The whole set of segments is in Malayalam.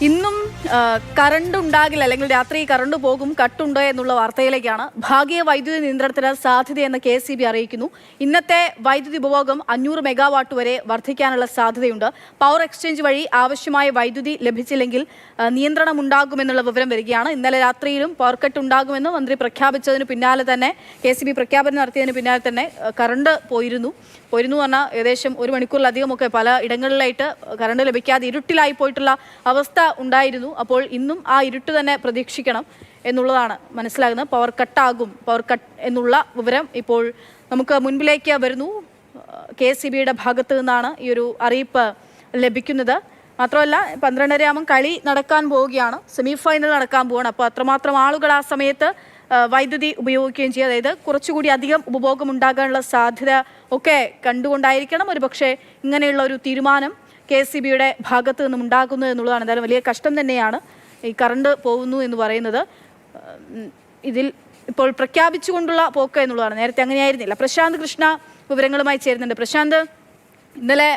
ഇന്നും കറണ്ട് ഉണ്ടാകില്ല, അല്ലെങ്കിൽ രാത്രി കറണ്ട് പോകും, കട്ടുണ്ട് എന്നുള്ള വാർത്തയിലേക്കാണ്. ഭാഗിക വൈദ്യുതി നിയന്ത്രണത്തിന് സാധ്യതയെന്ന് KSEB അറിയിക്കുന്നു. ഇന്നത്തെ വൈദ്യുതി ഉപഭോഗം 500 മെഗാവാട്ട് വരെ വർദ്ധിക്കാനുള്ള സാധ്യതയുണ്ട്. പവർ എക്സ്ചേഞ്ച് വഴി ആവശ്യമായ വൈദ്യുതി ലഭിച്ചില്ലെങ്കിൽ നിയന്ത്രണം ഉണ്ടാകുമെന്നുള്ള വിവരം വരികയാണ്. ഇന്നലെ രാത്രിയിലും പവർ കട്ട് ഉണ്ടാകുമെന്ന് മന്ത്രി പ്രഖ്യാപിച്ചതിന് പിന്നാലെ തന്നെ, KSEB പ്രഖ്യാപനം നടത്തിയതിന് പിന്നാലെ തന്നെ കറണ്ട് പോയിരുന്നു പറഞ്ഞാൽ ഏകദേശം 1 മണിക്കൂറിലധികമൊക്കെ പല ഇടങ്ങളിലായിട്ട് കറണ്ട് ലഭിക്കാതെ ഇരുട്ടിലായി പോയിട്ടുള്ള അവസ്ഥ ഉണ്ടായിരുന്നു. അപ്പോൾ ഇന്നും ആ ഇരുട്ട് തന്നെ പ്രതീക്ഷിക്കണം എന്നുള്ളതാണ് മനസ്സിലാകുന്നത്. പവർ കട്ട് എന്നുള്ള വിവരം ഇപ്പോൾ നമുക്ക് മുൻപിലേക്ക് വരുന്നു. KSEBയുടെ ഭാഗത്ത് നിന്നാണ് ഈ ഒരു അറിയിപ്പ് ലഭിക്കുന്നത്. മാത്രമല്ല 12:30 കളി നടക്കാൻ പോവുകയാണ്, സെമി ഫൈനൽ നടക്കാൻ പോവുകയാണ്. അപ്പോൾ അത്രമാത്രം ആളുകൾ ആ സമയത്ത് വൈദ്യുതി ഉപയോഗിക്കുകയും ചെയ്യുക, അതായത് കുറച്ചുകൂടി അധികം ഉപഭോഗം ഉണ്ടാകാനുള്ള സാധ്യത ഒക്കെ കണ്ടുകൊണ്ടായിരിക്കണം ഒരുപക്ഷെ ഇങ്ങനെയുള്ള ഒരു തീരുമാനം KSEBയുടെ ഭാഗത്ത് നിന്നും ഉണ്ടാകുന്നത് എന്നുള്ളതാണ്. എന്തായാലും വലിയ കഷ്ടം തന്നെയാണ് ഈ കറണ്ട് പോകുന്നു എന്ന് പറയുന്നത്. ഇതിൽ ഇപ്പോൾ പ്രഖ്യാപിച്ചുകൊണ്ടുള്ള പോക്ക് എന്നുള്ളതാണ്. നേരത്തെ അങ്ങനെയായിരുന്നില്ല. പ്രശാന്ത് കൃഷ്ണ വിവരങ്ങളുമായി ചേരുന്നുണ്ട്. പ്രശാന്ത്, ഇന്നലെ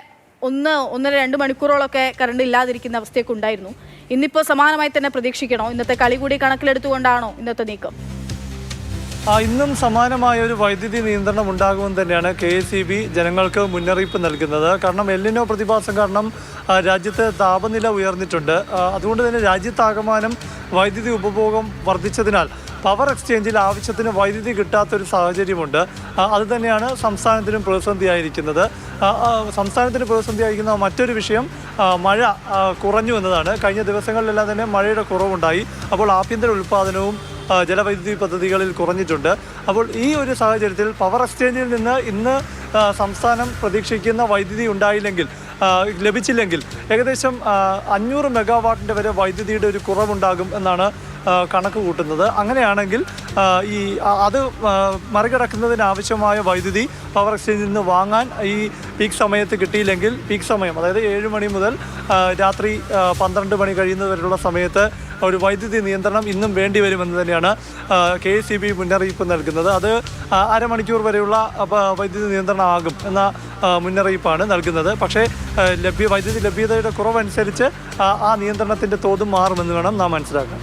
1-2 മണിക്കൂറോളൊക്കെ കറണ്ട് ഇല്ലാതിരിക്കുന്ന അവസ്ഥയൊക്കെ ഉണ്ടായിരുന്നു. ഇന്നിപ്പോൾ സമാനമായി തന്നെ പ്രതീക്ഷിക്കണോ? ഇന്നത്തെ കളി കൂടി കണക്കിലെടുത്തുകൊണ്ടാണോ ഇന്നത്തെ നീക്കം? ഇന്നും സമാനമായ ഒരു വൈദ്യുതി നിയന്ത്രണം ഉണ്ടാകുമെന്ന് തന്നെയാണ് KSEB ജനങ്ങൾക്ക് മുന്നറിയിപ്പ് നൽകുന്നത്. കാരണം എൽനിനോ പ്രതിഭാസം കാരണം രാജ്യത്ത് താപനില ഉയർന്നിട്ടുണ്ട്. അതുകൊണ്ട് തന്നെ രാജ്യത്താകമാനം വൈദ്യുതി ഉപഭോഗം വർദ്ധിച്ചതിനാൽ പവർ എക്സ്ചേഞ്ചിൽ ആവശ്യത്തിന് വൈദ്യുതി കിട്ടാത്തൊരു സാഹചര്യമുണ്ട്. അതുതന്നെയാണ് സംസ്ഥാനത്തിനും പ്രതിസന്ധിയായിരിക്കുന്നത്. സംസ്ഥാനത്തിന് പ്രതിസന്ധിയായിരിക്കുന്ന മറ്റൊരു വിഷയം മഴ കുറഞ്ഞു എന്നതാണ്. കഴിഞ്ഞ ദിവസങ്ങളിലെല്ലാം തന്നെ മഴയുടെ കുറവുണ്ടായി. അപ്പോൾ ആഭ്യന്തര ഉൽപ്പാദനവും ജലവൈദ്യുതി പദ്ധതികളിൽ കുറഞ്ഞിട്ടുണ്ട്. അപ്പോൾ ഈ ഒരു സാഹചര്യത്തിൽ പവർ എക്സ്ചേഞ്ചിൽ നിന്ന് ഇന്ന് സംസ്ഥാനം പ്രതീക്ഷിക്കുന്ന വൈദ്യുതി ലഭിച്ചില്ലെങ്കിൽ ഏകദേശം 500 മെഗാവാട്ടിൻ്റെ വരെ വൈദ്യുതിയുടെ ഒരു കുറവുണ്ടാകും എന്നാണ് കണക്ക് കൂട്ടുന്നത്. അങ്ങനെയാണെങ്കിൽ അത് മറികടക്കുന്നതിനാവശ്യമായ വൈദ്യുതി പവർ എക്സ്ചേഞ്ചിൽ നിന്ന് വാങ്ങാൻ ഈ പീക്ക് സമയത്ത് കിട്ടിയില്ലെങ്കിൽ, പീക്ക് സമയം അതായത് 7 മണി മുതൽ രാത്രി 12 മണി കഴിയുന്നവരെയുള്ള സമയത്ത് ഒരു വൈദ്യുതി നിയന്ത്രണം ഇന്നും വേണ്ടി വരുമെന്ന് തന്നെയാണ് KSEB മുന്നറിയിപ്പ് നൽകുന്നത്. അത് അരമണിക്കൂർ വരെയുള്ള വൈദ്യുതി നിയന്ത്രണമാകും എന്ന മുന്നറിയിപ്പാണ് നൽകുന്നത്. പക്ഷേ വൈദ്യുതി ലഭ്യതയുടെ കുറവനുസരിച്ച് ആ നിയന്ത്രണത്തിൻ്റെ തോതും മാറുമെന്ന് വേണം നാം മനസ്സിലാക്കാൻ.